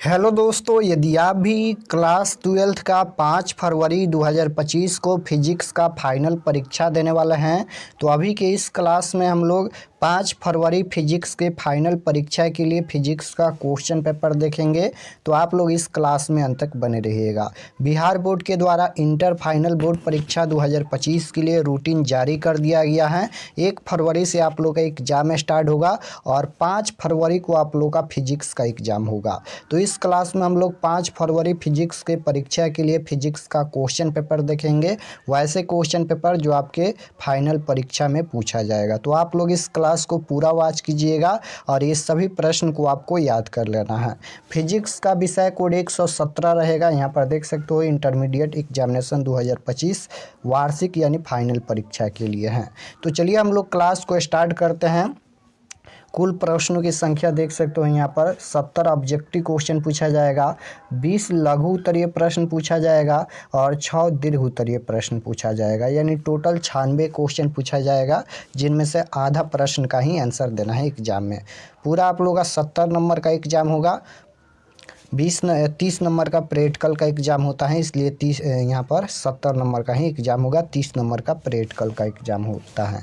Hello दोस्तों, यदि आप भी क्लास 12th का 5 फरवरी 2025 को फिजिक्स का फाइनल परीक्षा देने वाले हैं तो अभी के इस क्लास में हम लोग 5 फरवरी फिजिक्स के फाइनल परीक्षा के लिए फिजिक्स का क्वेश्चन पेपर देखेंगे। तो आप लोग इस क्लास में अंत तक बने रहिएगा। बिहार बोर्ड के द्वारा इंटर फाइनल बोर्ड परीक्षा 2025 के लिए रूटीन जारी कर दिया गया है। 1 फरवरी से आप लोग का एग्ज़ाम स्टार्ट होगा और 5 फरवरी को आप लोग का फिजिक्स का एग्ज़ाम होगा। तो इस क्लास में हम लोग 5 फरवरी फिजिक्स के परीक्षा के लिए फिजिक्स का क्वेश्चन पेपर देखेंगे, वैसे क्वेश्चन पेपर जो आपके फाइनल परीक्षा में पूछा जाएगा। तो आप लोग इस क्लास को पूरा वॉच कीजिएगा और ये सभी प्रश्न को आपको याद कर लेना है। फिजिक्स का विषय कोड 117 रहेगा। यहाँ पर देख सकते हो इंटरमीडिएट एग्जामिनेशन 2025 वार्षिक यानी फाइनल परीक्षा के लिए है। तो चलिए हम लोग क्लास को स्टार्ट करते हैं। कुल प्रश्नों की संख्या देख सकते हो यहाँ पर 70 ऑब्जेक्टिव क्वेश्चन पूछा जाएगा, 20 लघु उत्तरीय प्रश्न पूछा जाएगा और 6 दीर्घ उत्तरीय प्रश्न पूछा जाएगा। यानी टोटल 96 क्वेश्चन पूछा जाएगा, जिनमें से आधा प्रश्न का ही आंसर देना है एग्जाम में। पूरा आप लोगों का 70 नंबर का एग्जाम होगा। 30 नंबर का प्रैक्टिकल का एग्ज़ाम होता है, इसलिए 30 यहाँ पर 70 नंबर का ही एग्ज़ाम होगा। 30 नंबर का प्रैक्टिकल का एग्ज़ाम होता है।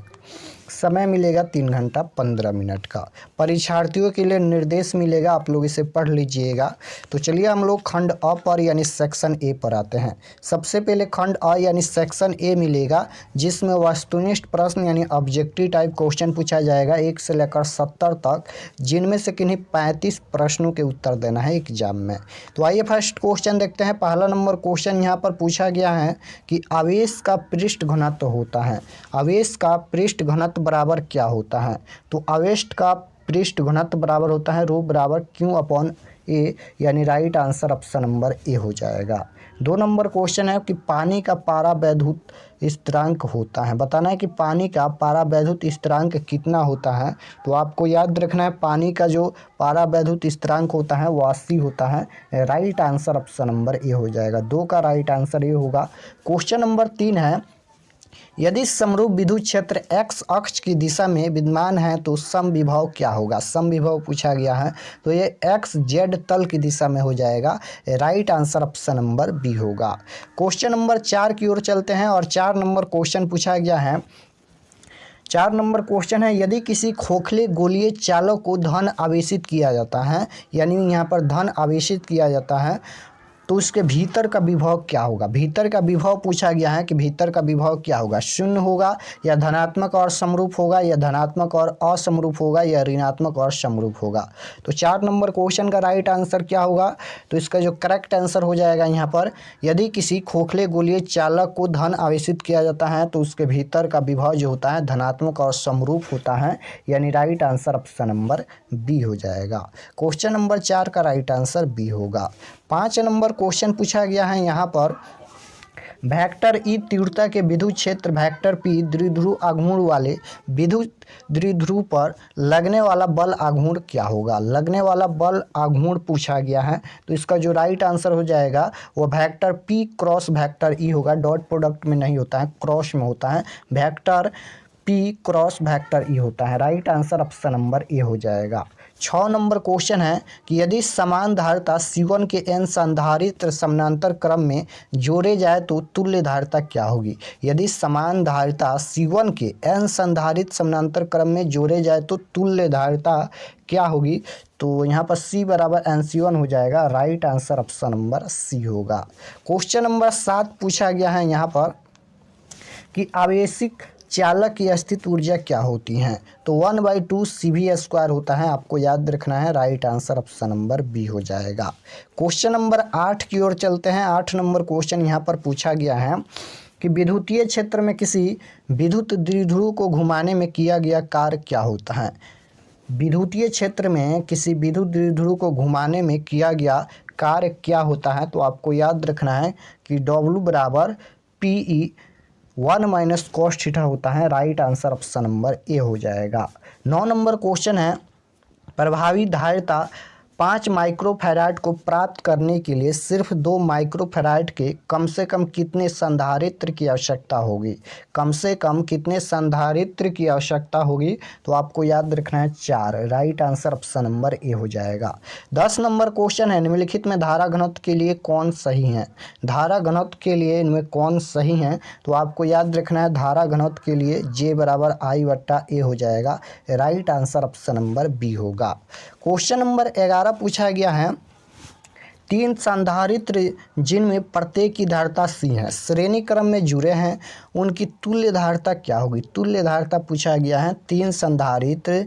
समय मिलेगा 3 घंटा 15 मिनट का। परीक्षार्थियों के लिए निर्देश मिलेगा, आप लोग इसे पढ़ लीजिएगा। तो चलिए हम लोग खंड अ पर यानी सेक्शन ए पर आते हैं। सबसे पहले खंड अ यानी सेक्शन ए मिलेगा, जिसमें वस्तुनिष्ठ प्रश्न यानी ऑब्जेक्टिव टाइप क्वेश्चन पूछा जाएगा 1 से लेकर 70 तक, जिनमें से किन्हीं 35 प्रश्नों के उत्तर देना है एग्जाम में। तो आइए फर्स्ट क्वेश्चन देखते हैं। पहला नंबर क्वेश्चन यहाँ पर पूछा गया है कि आवेश का पृष्ठ घनत्व होता है। आवेश का पृष्ठ घनत्व बराबर क्या होता है? तो आवेश का पृष्ठ घनत्व बराबर होता है रो बराबर क्यू अपॉन ए, यानी राइट आंसर ऑप्शन नंबर ए हो जाएगा। 2 नंबर क्वेश्चन है कि पानी का पारावैद्युत स्थिरांक होता है। बताना है कि पानी का पारावैद्युत स्थिरांक कितना होता है। तो आपको याद रखना है पानी का जो पारावैद्युत स्थिरांक होता है वो 80 होता है। राइट आंसर ऑप्शन नंबर ए हो जाएगा। 2 का राइट आंसर ये होगा। क्वेश्चन नंबर 3 है, यदि समरूप विद्युत क्षेत्र x अक्ष की दिशा में विद्यमान है तो समविभव क्या होगा? समविभव पूछा गया है, तो ये x z तल की दिशा में हो जाएगा। Right answer option number B होगा। क्वेश्चन नंबर 4 की ओर चलते हैं और 4 नंबर क्वेश्चन पूछा गया है। 4 नंबर क्वेश्चन है, यदि किसी खोखले गोलीय चालक को धन आवेशित किया जाता है, यानी यहाँ पर धन आवेशित किया जाता है, तो उसके भीतर का विभव क्या होगा? भीतर का विभव पूछा गया है कि भीतर का विभव क्या होगा? शून्य होगा या धनात्मक और समरूप होगा या धनात्मक और असमरूप होगा या ऋणात्मक और समरूप होगा? तो 4 नंबर क्वेश्चन का राइट आंसर क्या होगा? तो इसका जो करेक्ट आंसर हो जाएगा यहाँ पर, यदि किसी खोखले गोलीय चालक को धन आवेशित किया जाता है तो उसके भीतर का विभव जो होता है धनात्मक और समरूप होता है, यानी right answer option number B हो जाएगा। क्वेश्चन नंबर 4 का राइट आंसर बी होगा। 5 नंबर क्वेश्चन पूछा गया है यहाँ पर, वेक्टर ई तीव्रता के विद्युत क्षेत्र वेक्टर पी द्विध्रुव आघूर्ण वाले विद्युत द्विध्रुव पर लगने वाला बल आघूर्ण क्या होगा? लगने वाला बल आघूर्ण पूछा गया है, तो इसका जो राइट आंसर हो जाएगा वो vector P cross vector E होगा। डॉट प्रोडक्ट में नहीं होता है, क्रॉस में होता है। वेक्टर पी क्रॉस वेक्टर ई होता है। राइट आंसर ऑप्शन नंबर ए हो जाएगा। 6 नंबर क्वेश्चन है कि यदि समान धारिता C1 के n संधारित्र समानांतर क्रम में जोड़े जाए तो तुल्य धारिता क्या होगी? यदि समान धारिता C1 के n संधारित्र समानांतर क्रम में जोड़े जाए तो तुल्य धारिता क्या होगी? तो यहाँ पर C बराबर NC1 हो जाएगा। Right answer option number C होगा। क्वेश्चन नंबर 7 पूछा गया है यहाँ पर कि आवेशिक चालक की स्थित ऊर्जा क्या होती है? तो 1/2 CV² होता है, आपको याद रखना है। Right answer option number B हो जाएगा। क्वेश्चन नंबर 8 की ओर चलते हैं। 8 नंबर क्वेश्चन यहाँ पर पूछा गया है कि विद्युतीय क्षेत्र में किसी विद्युत द्विध्रुव को घुमाने में किया गया कार्य क्या होता है? विद्युतीय क्षेत्र में किसी विद्युत द्विध्रुव को घुमाने में किया गया कार्य क्या होता है? तो आपको याद रखना है कि W बराबर PE 1 - cos थीटा होता है। राइट आंसर ऑप्शन नंबर ए हो जाएगा। 9 नंबर क्वेश्चन है, प्रभावी धारिता 5 माइक्रोफैराड को प्राप्त करने के लिए सिर्फ 2 माइक्रोफैराड के कम से कम कितने संधारित्र की आवश्यकता होगी? कम से कम कितने संधारित्र की आवश्यकता होगी? तो आपको याद रखना है 4। राइट आंसर ऑप्शन नंबर ए हो जाएगा। 10 नंबर क्वेश्चन है, निम्नलिखित में धारा घनत्व के लिए कौन सही है? धारा घनत्व के लिए इनमें कौन सही है? तो आपको याद रखना है धारा घनत्व के लिए J बराबर I/A हो जाएगा। Right answer option number B होगा। क्वेश्चन नंबर 11 पूछा गया है, 3 संधारित्र जिनमें प्रत्येक की धारिता C है, श्रेणी क्रम में जुड़े हैं, उनकी तुल्य धारिता क्या होगी? तुल्य धारिता पूछा गया है, 3 संधारित्र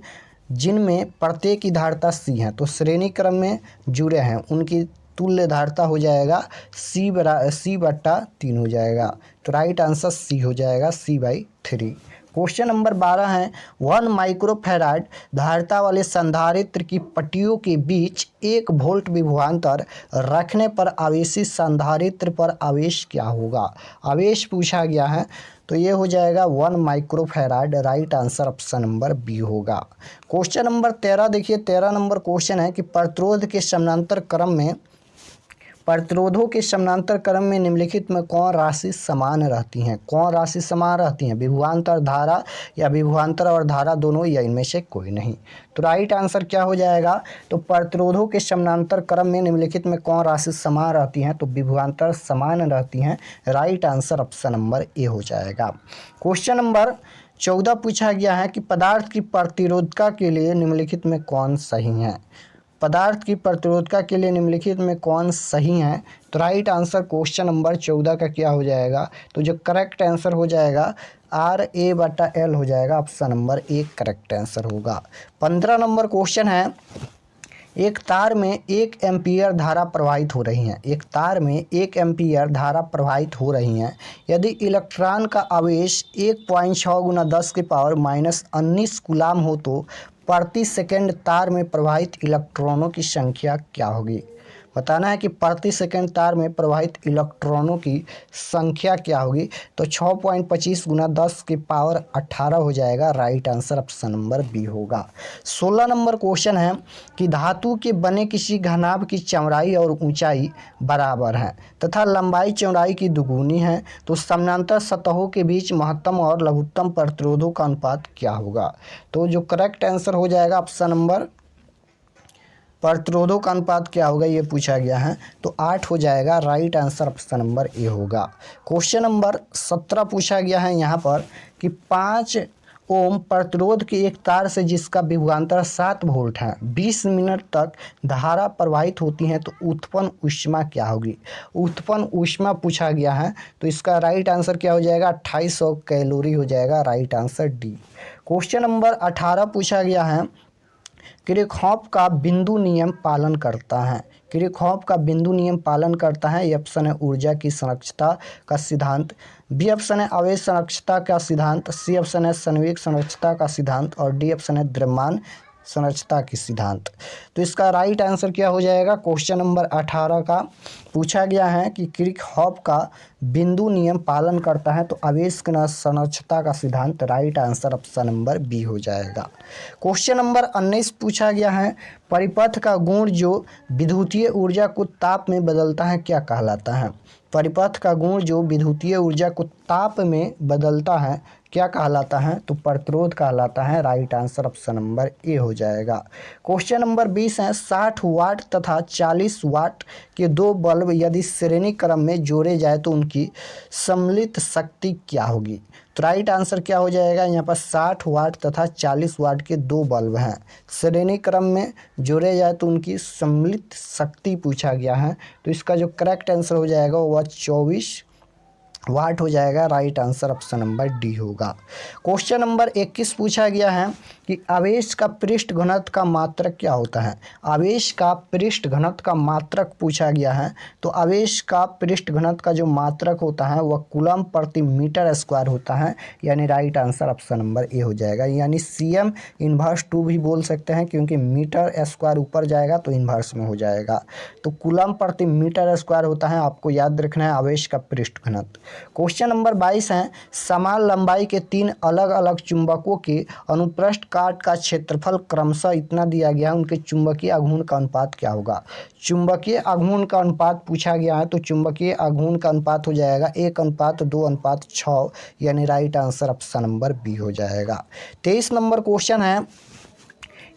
जिनमें प्रत्येक की धारिता C है, तो श्रेणी क्रम में जुड़े हैं, उनकी तुल्य धारिता हो जाएगा C/3 हो जाएगा। तो राइट आंसर C हो जाएगा, C/3। क्वेश्चन नंबर 12 है, 1 माइक्रोफैराड धारिता वाले संधारित्र की पट्टियों के बीच 1 वोल्ट विभवांतर रखने पर आवेशित संधारित्र पर आवेश क्या होगा? आवेश पूछा गया है, तो ये हो जाएगा 1 microfarad. Right answer option number B होगा। क्वेश्चन नंबर 13 देखिए, 13 नंबर क्वेश्चन है कि प्रतिरोधों के समानांतर क्रम में निम्नलिखित में कौन राशि समान रहती हैं? कौन राशि समान रहती हैं? विभवांतर धारा या विभवांतर और धारा दोनों, या इनमें से कोई नहीं? तो राइट आंसर क्या हो जाएगा? तो प्रतिरोधों के समानांतर क्रम में निम्नलिखित में कौन राशि समान रहती हैं? तो विभवांतर समान रहती हैं। राइट आंसर ऑप्शन नंबर ए हो जाएगा। क्वेश्चन नंबर 14 पूछा गया है कि पदार्थ की प्रतिरोधकता के लिए निम्नलिखित में कौन सही है? पदार्थ की प्रतिरोधकता के लिए निम्नलिखित में कौन सही है? तो राइट आंसर क्वेश्चन नंबर 14 का क्या हो जाएगा? तो जो करेक्ट आंसर हो जाएगा RA/L हो जाएगा। Option number A correct answer होगा। 15 नंबर क्वेश्चन है, एक तार में 1 एम्पीयर धारा प्रवाहित हो रही है। एक तार में 1 एम्पीयर धारा प्रवाहित हो रही है। यदि इलेक्ट्रॉन का आवेश 1.6 × 10⁻⁻19 कूलाम हो तो प्रति सेकंड तार में प्रवाहित इलेक्ट्रॉनों की संख्या क्या होगी? बताना है कि प्रति सेकंड तार में प्रवाहित इलेक्ट्रॉनों की संख्या क्या होगी? तो 6.25 × 10⁻18 हो जाएगा। Right answer option number B होगा। 16 नंबर क्वेश्चन है कि धातु के बने किसी घनाभ की चौड़ाई और ऊंचाई बराबर है तथा लंबाई चौड़ाई की दुगुनी है, तो समानांतर सतहों के बीच महत्तम और लघुत्तम प्रतिरोधों का अनुपात क्या होगा? तो जो करेक्ट आंसर हो जाएगा ऑप्शन नंबर, प्रतिरोधों का अनुपात क्या होगा, ये पूछा गया है, तो 8 हो जाएगा। Right answer option number A होगा। क्वेश्चन नंबर 17 पूछा गया है यहाँ पर कि 5 ओम प्रतिरोध के एक तार से जिसका विभवांतर 7 वोल्ट है, 20 मिनट तक धारा प्रवाहित होती है, तो उत्पन्न ऊष्मा क्या होगी? उत्पन्न ऊष्मा पूछा गया है, तो इसका राइट आंसर क्या हो जाएगा? 2800 कैलोरी हो जाएगा। Right answer D. Question number 18 पूछा गया है, किरचॉफ का बिंदु नियम पालन करता है। किरचॉफ का बिंदु नियम पालन करता है। ये ऑप्शन है ऊर्जा की संरक्षता का सिद्धांत, बी ऑप्शन है आवेश संरक्षता का सिद्धांत, सी ऑप्शन है संवेग संरक्षता का सिद्धांत और डी ऑप्शन है द्रव्यमान संरक्षता की सिद्धांत। तो इसका राइट आंसर क्या हो जाएगा? क्वेश्चन नंबर 18 का पूछा गया है कि किरचॉफ का बिंदु नियम पालन करता है, तो आवेश संरक्षता का सिद्धांत। Right answer option number B हो जाएगा। क्वेश्चन नंबर 19 पूछा गया है, परिपथ का गुण जो विद्युतीय ऊर्जा को ताप में बदलता है क्या कहलाता है? परिपथ का गुण जो विद्युतीय ऊर्जा को ताप में बदलता है क्या कहलाता है? तो प्रतिरोध कहलाता है। राइट आंसर ऑप्शन नंबर ए हो जाएगा। क्वेश्चन नंबर 20 है, 60 वाट तथा 40 वाट के 2 बल्ब यदि श्रेणी क्रम में जोड़े जाए तो उनकी सम्मिलित शक्ति क्या होगी? तो राइट आंसर क्या हो जाएगा? यहाँ पर 60 वाट तथा 40 वाट के 2 बल्ब हैं, श्रेणी क्रम में जोड़े जाए तो उनकी सम्मिलित शक्ति पूछा गया है, तो इसका जो करेक्ट आंसर हो जाएगा वह 24 वाट हो जाएगा। Right answer option number D होगा। क्वेश्चन नंबर 21 पूछा गया है कि आवेश का पृष्ठ घनत्व का मात्रक क्या होता है? आवेश का पृष्ठ घनत्व का मात्रक पूछा गया है, तो आवेश का पृष्ठ घनत्व का जो मात्रक होता है वह कूलम प्रति मीटर स्क्वायर होता है, यानी राइट आंसर ऑप्शन नंबर ए हो जाएगा। यानी CM इन्वर्स 2 भी बोल सकते हैं, क्योंकि मीटर स्क्वायर ऊपर जाएगा तो इन्वर्स में हो जाएगा। तो कूलम प्रति मीटर स्क्वायर होता है, आपको याद रखना है आवेश का पृष्ठ घनत्व। क्वेश्चन नंबर 22 है, समान लंबाई के 3 अलग अलग चुंबकों के अनुप्रस्थ काट का क्षेत्रफल क्रमशः इतना दिया गया है, उनके चुंबकीय आघूर्ण का अनुपात क्या होगा। चुंबकीय आघूर्ण का अनुपात पूछा गया है, तो चुंबकीय आघूर्ण का अनुपात हो जाएगा 1:2:6, यानी right answer option number B हो जाएगा। 23 नंबर क्वेश्चन है,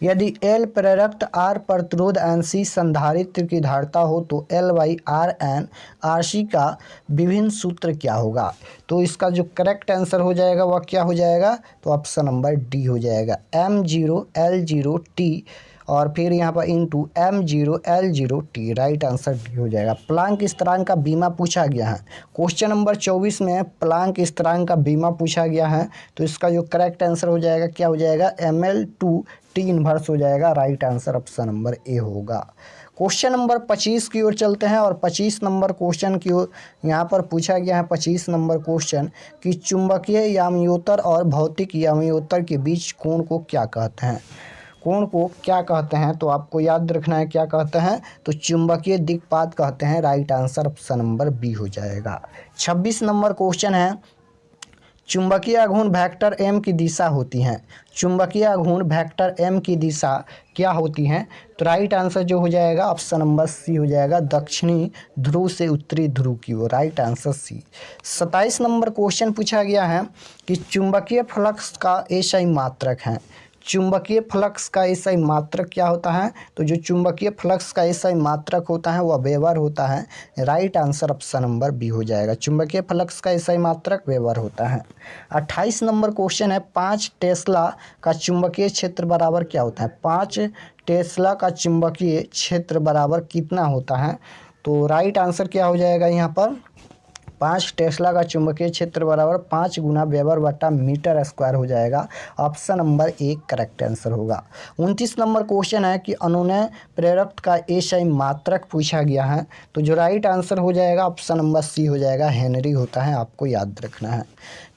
यदि L प्रेरक R प्रतिरोध NC संधारित्र की धारिता हो तो L/RN RC का विभिन्न सूत्र क्या होगा। तो इसका जो करेक्ट आंसर हो जाएगा वह क्या हो जाएगा, तो ऑप्शन नंबर डी हो जाएगा, M0L0T और फिर यहाँ पर into M0L0T, right answer D हो जाएगा। प्लांक स्थिरांक का बीमा पूछा गया है, क्वेश्चन नंबर 24 में प्लांक स्थिरांक का बीमा पूछा गया है, तो इसका जो करेक्ट आंसर हो जाएगा क्या हो जाएगा, ML/T इनवर्स हो जाएगा, right answer option number A होगा। क्वेश्चन नंबर 25 की ओर चलते हैं और 25 नंबर क्वेश्चन की ओर यहाँ पर पूछा गया है 25 नंबर क्वेश्चन कि चुंबकीय याम्योत्तर और भौतिक याम्योत्तर के बीच कोण को क्या कहते हैं। कोण को क्या कहते हैं, तो आपको याद रखना है क्या कहते हैं, तो चुंबकीय दिक्पात कहते हैं, right answer option number B हो जाएगा। 26 नंबर क्वेश्चन है, चुंबकीय आघूर्ण वेक्टर m की दिशा होती हैं। चुंबकीय आघूर्ण वेक्टर m की दिशा क्या होती हैं, तो राइट आंसर जो हो जाएगा ऑप्शन नंबर सी हो जाएगा, दक्षिणी ध्रुव से उत्तरी ध्रुव की ओर, right answer C. 27 number question पूछा गया है कि चुंबकीय फ्लक्स का एसआई मात्रक है। चुंबकीय फ्लक्स का एसआई मात्रक क्या होता है, तो जो चुंबकीय फ्लक्स का एसआई मात्रक होता है वह वेबर होता है, right answer option number B हो जाएगा। चुंबकीय फ्लक्स का एसआई मात्रक वेबर होता है। 28 नंबर क्वेश्चन है, 5 टेस्ला का चुंबकीय क्षेत्र बराबर क्या होता है। 5 टेस्ला का चुंबकीय क्षेत्र बराबर कितना होता है, तो राइट आंसर क्या हो जाएगा यहाँ पर, 5 टेस्ला का चुंबकीय क्षेत्र बराबर 5 गुना वेबर बटा मीटर स्क्वायर हो जाएगा, option number A correct answer होगा। 29 नंबर क्वेश्चन है कि अनुनय प्रेरक का एसआई मात्रक पूछा गया है, तो जो राइट आंसर हो जाएगा ऑप्शन नंबर सी हो जाएगा, हेनरी होता है, आपको याद रखना है।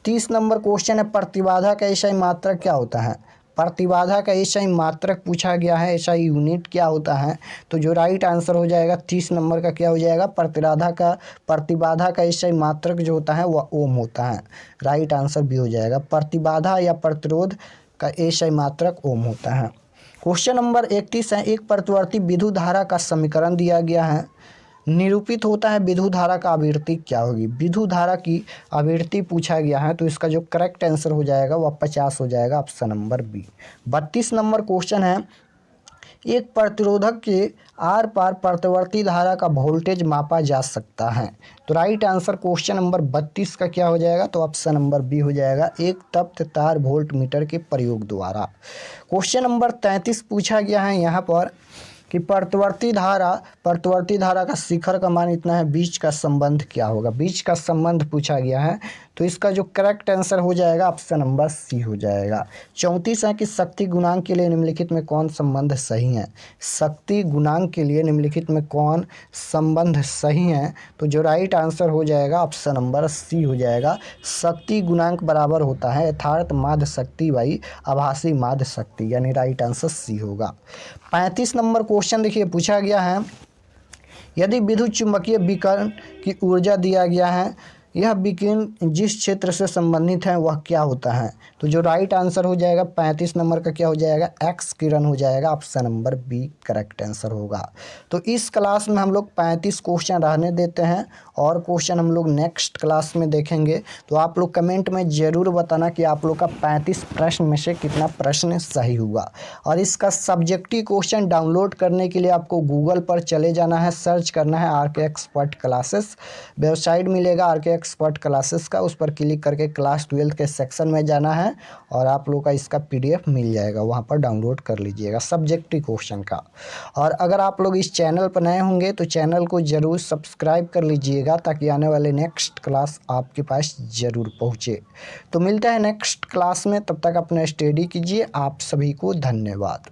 30 नंबर क्वेश्चन है, प्रतिबाधा का एसआई मात्रक क्या होता है। प्रतिबाधा का एसआई मात्रक पूछा गया है, एसआई यूनिट क्या होता है, तो जो राइट आंसर हो जाएगा 30 नंबर का क्या हो जाएगा, प्रतिबाधा का एसआई मात्रक जो होता है वह ओम होता है, राइट आंसर भी हो जाएगा। प्रतिबाधा या प्रतिरोध का एसआई मात्रक ओम होता है। क्वेश्चन नंबर 31 है, एक प्रतिवर्ती विद्युत धारा का समीकरण दिया गया है, निरूपित होता है विद्युत धारा का आवृत्ति क्या होगी। विद्युत धारा की आवृत्ति पूछा गया है, तो इसका जो करेक्ट आंसर हो जाएगा वह 50 हो जाएगा, option number B. 32 number question है, एक प्रतिरोधक के आर पार प्रतिवर्ती धारा का वोल्टेज मापा जा सकता है, तो राइट आंसर क्वेश्चन नंबर 32 का क्या हो जाएगा, तो ऑप्शन नंबर बी हो जाएगा, एक तप्त तार वोल्ट मीटर के प्रयोग द्वारा। क्वेश्चन नंबर 33 पूछा गया है यहाँ पर कि प्रतिवर्ती धारा का शिखर का मान इतना है, बीच का संबंध क्या होगा। बीच का संबंध पूछा गया है, तो इसका जो करेक्ट आंसर हो जाएगा ऑप्शन नंबर सी हो जाएगा। 34 है कि शक्ति गुणांक के लिए निम्नलिखित में कौन संबंध सही है। शक्ति गुणांक के लिए निम्नलिखित में कौन संबंध सही है, तो जो राइट आंसर हो जाएगा ऑप्शन नंबर सी हो जाएगा, शक्ति गुणांक बराबर होता है यथार्थ माध्य शक्ति बाई आभासी माध्य शक्ति, यानी राइट आंसर सी होगा। 35 नंबर क्वेश्चन देखिए पूछा गया है, यदि विद्युत चुंबकीय विकिरण की ऊर्जा दिया गया है, यह विकिरण जिस क्षेत्र से संबंधित है वह क्या होता है, तो जो राइट आंसर हो जाएगा 35 नंबर का क्या हो जाएगा, एक्स किरण हो जाएगा, option number B correct answer होगा। तो इस क्लास में हम लोग 35 क्वेश्चन रहने देते हैं और क्वेश्चन हम लोग नेक्स्ट क्लास में देखेंगे। तो आप लोग कमेंट में ज़रूर बताना कि आप लोग का 35 प्रश्न में से कितना प्रश्न सही हुआ। और इसका सब्जेक्टिव क्वेश्चन डाउनलोड करने के लिए आपको गूगल पर चले जाना है, सर्च करना है आरके एक्सपर्ट क्लासेस, वेबसाइट मिलेगा आरके एक्सपर्ट क्लासेस का, उस पर क्लिक करके क्लास 12 के सेक्शन में जाना है और आप लोग का इसका PDF मिल जाएगा, वहाँ पर डाउनलोड कर लीजिएगा सब्जेक्टिव क्वेश्चन का। और अगर आप लोग इस चैनल पर नए होंगे तो चैनल को ज़रूर सब्सक्राइब कर लीजिएगा ताकि आने वाले नेक्स्ट क्लास आपके पास ज़रूर पहुँचे। तो मिलता है नेक्स्ट क्लास में, तब तक अपना स्टडी कीजिए। आप सभी को धन्यवाद।